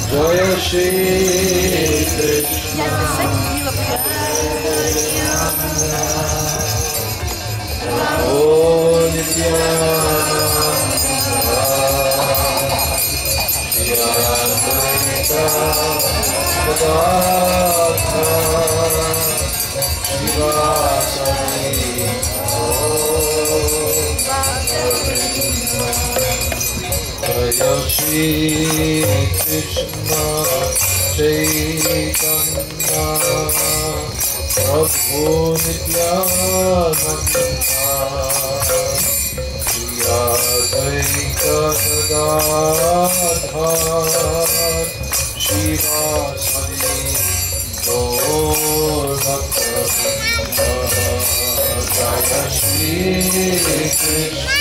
Jaya Shri Krishna. Oh Nityananda, Shri Advaita Gadadhara Shivasadi Jaya Shri Krishna Chaitanya Prabhu Nityananda Shri Advaita Gadadhara Shivasadi Gaur Bhakta Jaya Shri Krishna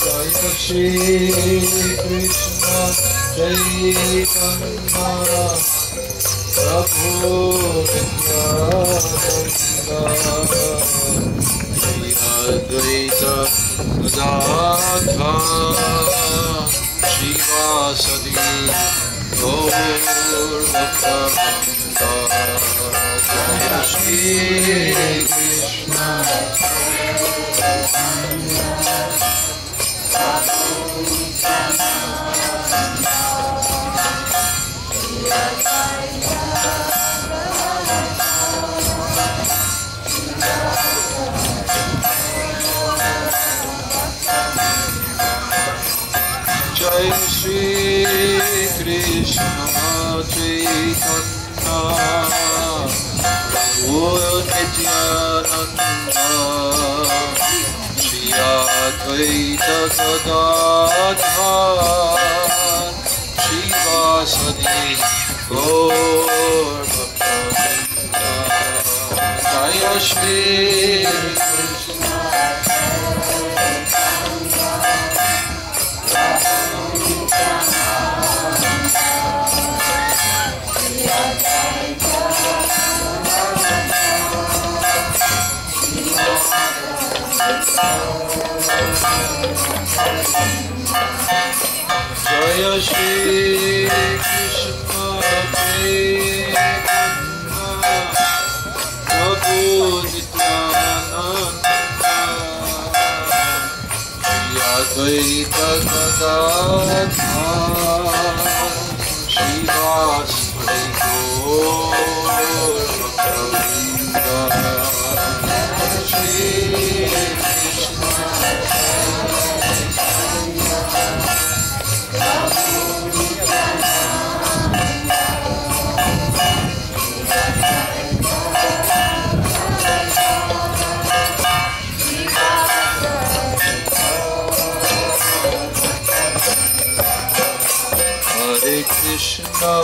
Jaya Shri Krishna Chaitanya Prabhu Nityananda Shri Advaita Gadadhara Shivasadi Gaur Bhakta Jaya Shri Krishna Jai Shri Krishna Chaitanya Prabhu Nityananda Shri Advaita Gadadhara Shivasadi Gaur Bhakta Jaya Shri Krishna Jaya Shri Krishna Chaitanya Prabhu Nityananda Shri Advaita Gadadhara Shivasadi Gaur Bhakta Shri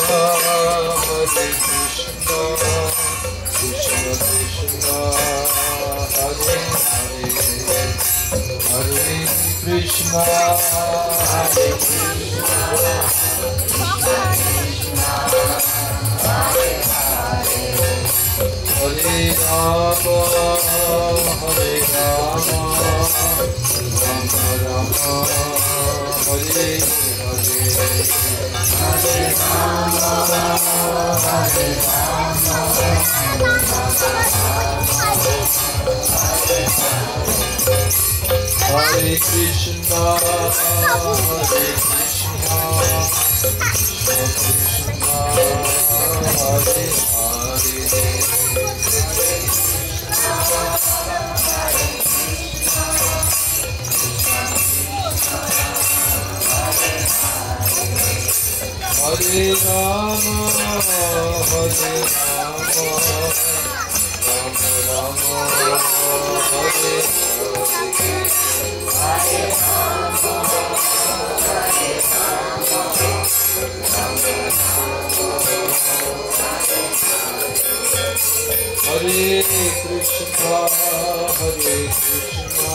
Hare Krishna, Krishna Krishna, Hare Hare, Hare Krishna, Hare Krishna, Hare Rama, Hare Rama, Rama Rama, Hare Hare. Hare Rama, Hare Rama, Hare Krishna, Hare Krishna, Krishna Krishna, Hare Hare. Hare Rama, Hare Rama, Rama Rama, Hare Hare. Hare Rama, Hare Rama, Rama Rama, Hare Krishna, Hare Krishna,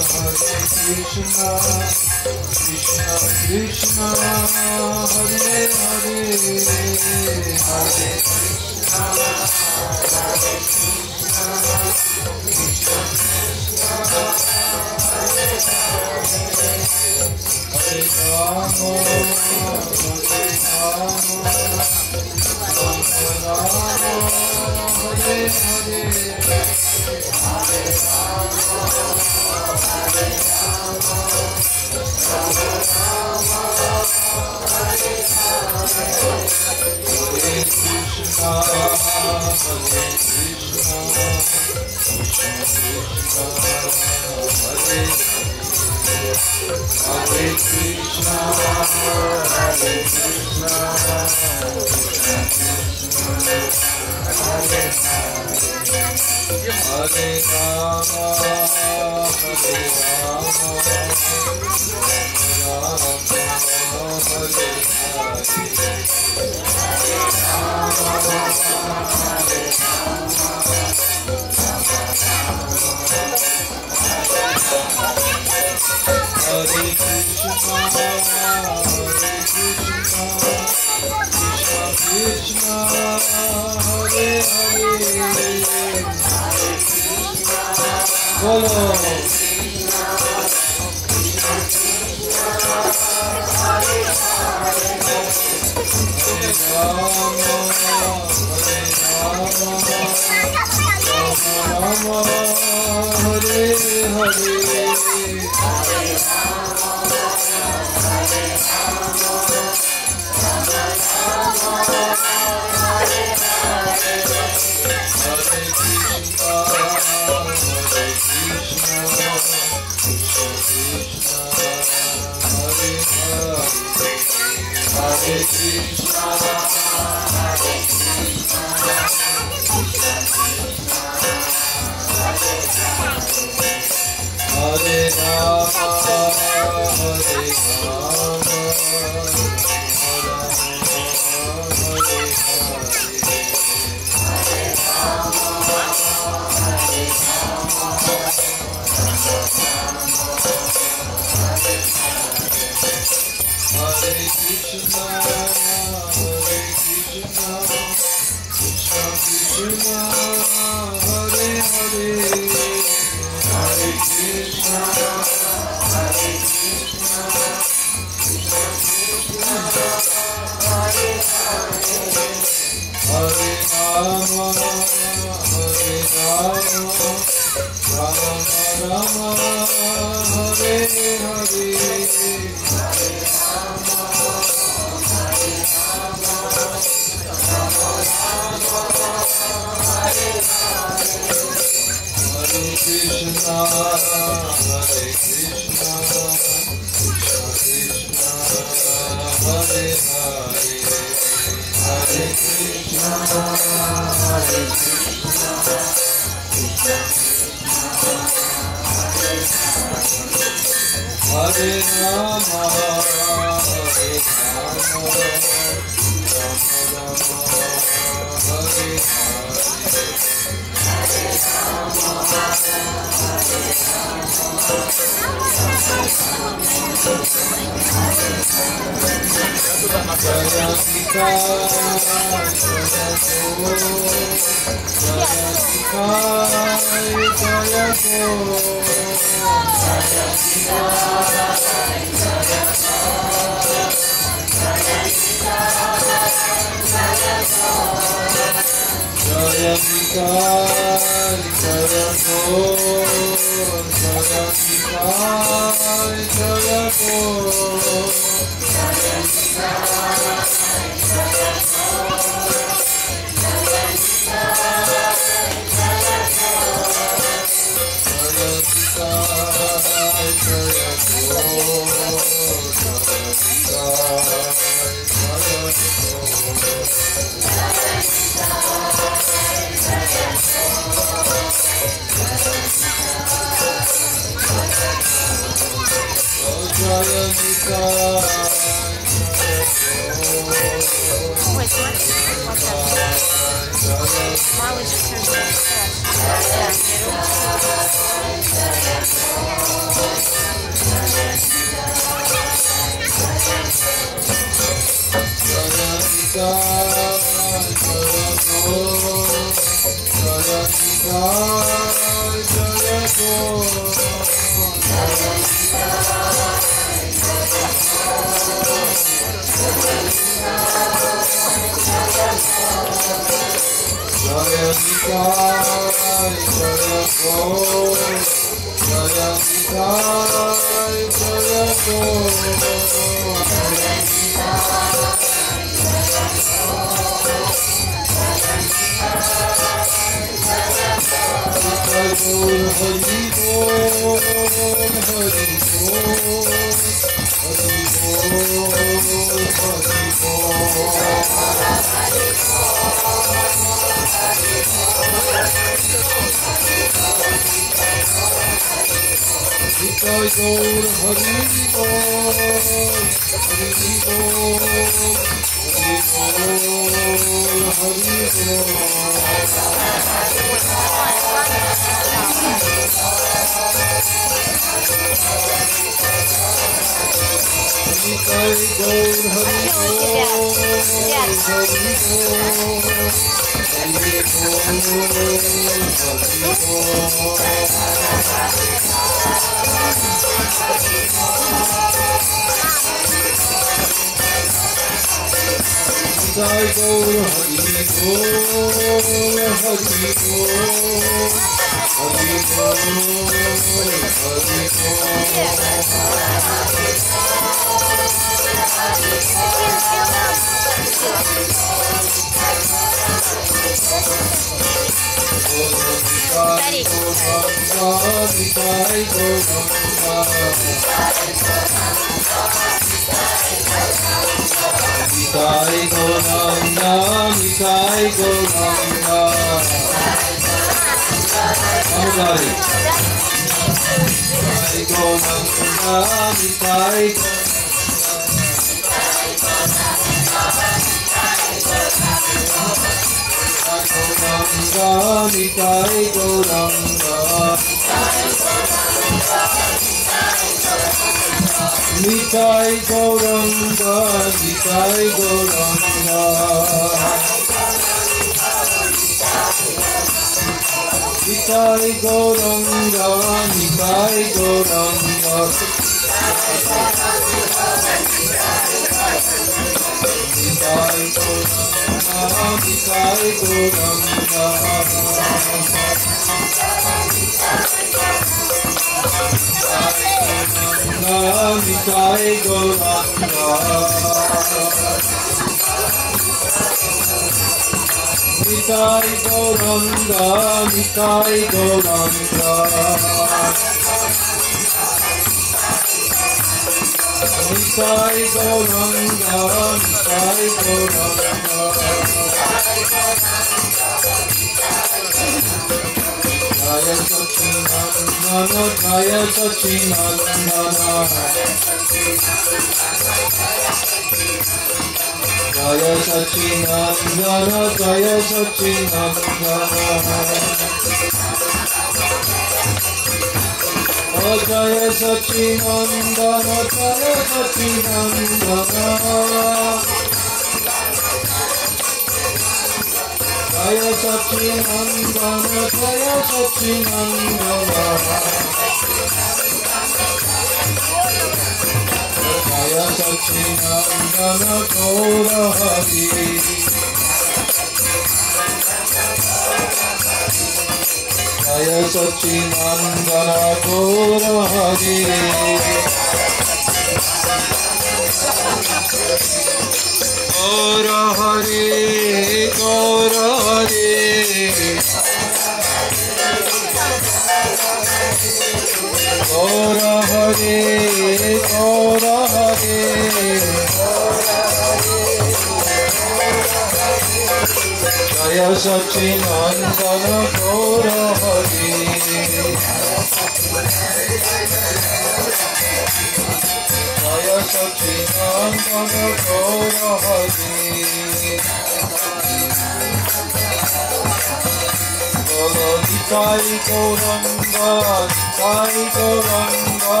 Nitai Gauranga, Nitai Gauranga.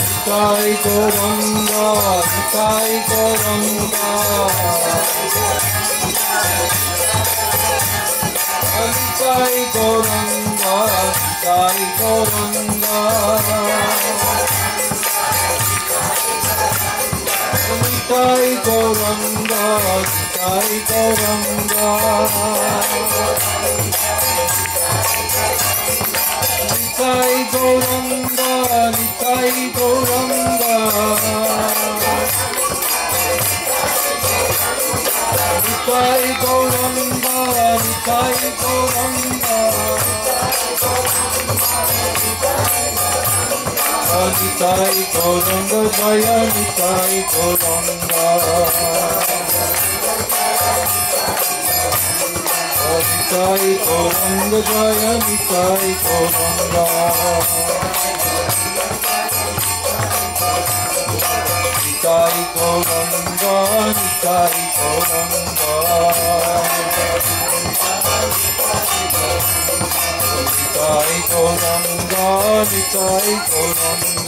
Nitai Gauranga, Nitai Gauranga. Nitai Gauranga, Nitai Gauranga. Nitai Gauranga, Nitai Gauranga. Nitai Gauranga, Nitai Gauranga. Nitai Gauranga, Nitai Gauranga. Nitai Gauranga, Jaya Nitai Gauranga. Nitai Gauranga, Jaya Nitai Gauranga. Nitai Gauranga, Nitai Gauranga. Nitai Gauranga, Nitai Gauranga.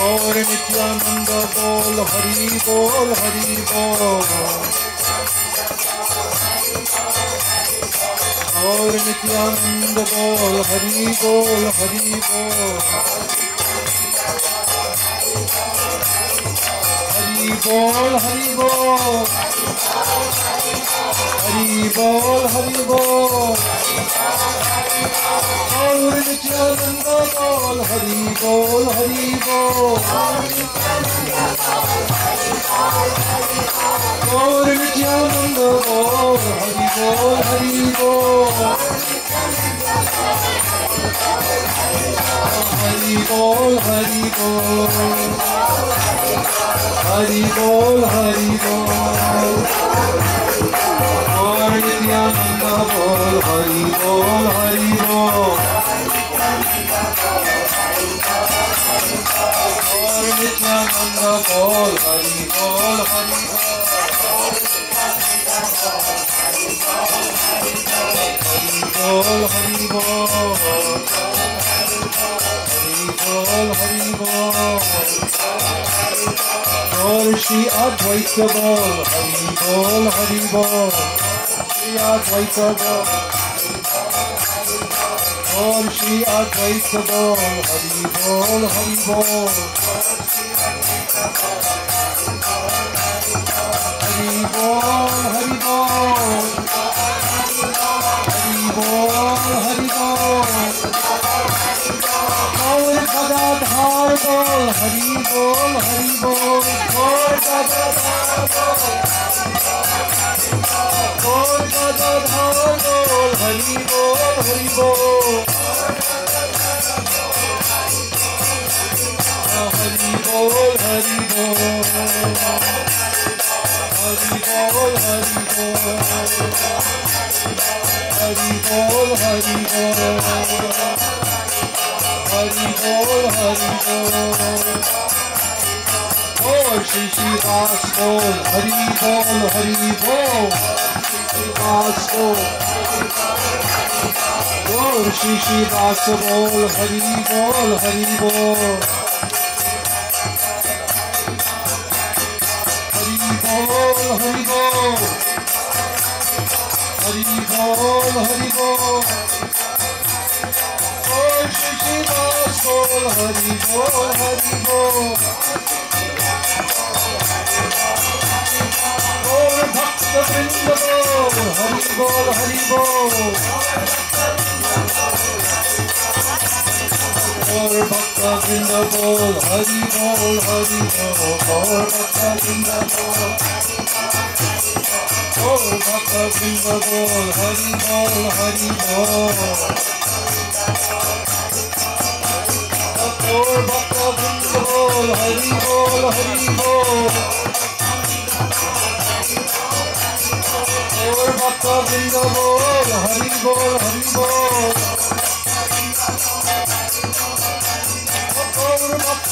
और नित्यानंद बोल हरि बोल हरि बोल। और नित्यानंद बोल हरि बोल हरि बोल। हरि बोल हरि बोल। हरि बोल हरि बोल। और नित्यानंद बोल हरि बोल हरि बोल। और नित्यानंद बोल हरि बोल हरि बोल। हरि बोल हरि बोल। हरि बोल हरि बोल। और नित्यानंद बोल हरि बोल हरि बोल। और नित्यानंद बोल हरि बोल हरि बोल। हरि बोल हरि बोल। हरि बोल हरि बोल। और श्री अद्वैत बोल हरि बोल हरि बोल। श्री अद्वैत बोल। और श्री अद्वैत बोल हरि बोल हरि बोल। हरि बोल हरि बोल। हरि बोल हरि बोल। और गदाधार बोल हरि बोल हरि बोल। और गदाधार बोल। और गदाधार बोल हरि बोल हरि बोल। हरि बोल हरि बोल। हरि बोल हरि बोल। हरि बोल हरि बोल। हरि बोल हरि बोल। और श्री श्रीवास बोल हरि बोल हरि बोल। श्रीवास बोल। और श्री श्रीवास बोल हरि बोल हरि बोल। हरि बोल हरि बोल। हरि बोल हरि बोल। और श्री श्रीवास बोल हरि बोल हरि बोल। और भक्त वृंद बोल हरि बोल हरि बोल। और भक्त वृंद बोल हरि बोल हरि बोल। और भक्त वृंद बोल। और भक्त वृंद बोल हरि बोल हरि बोल। और भक्त वृंद बोल हरि बोल हरि बोल। और भक्त वृंद बोल हरि बोल हरि बोल। और भक्त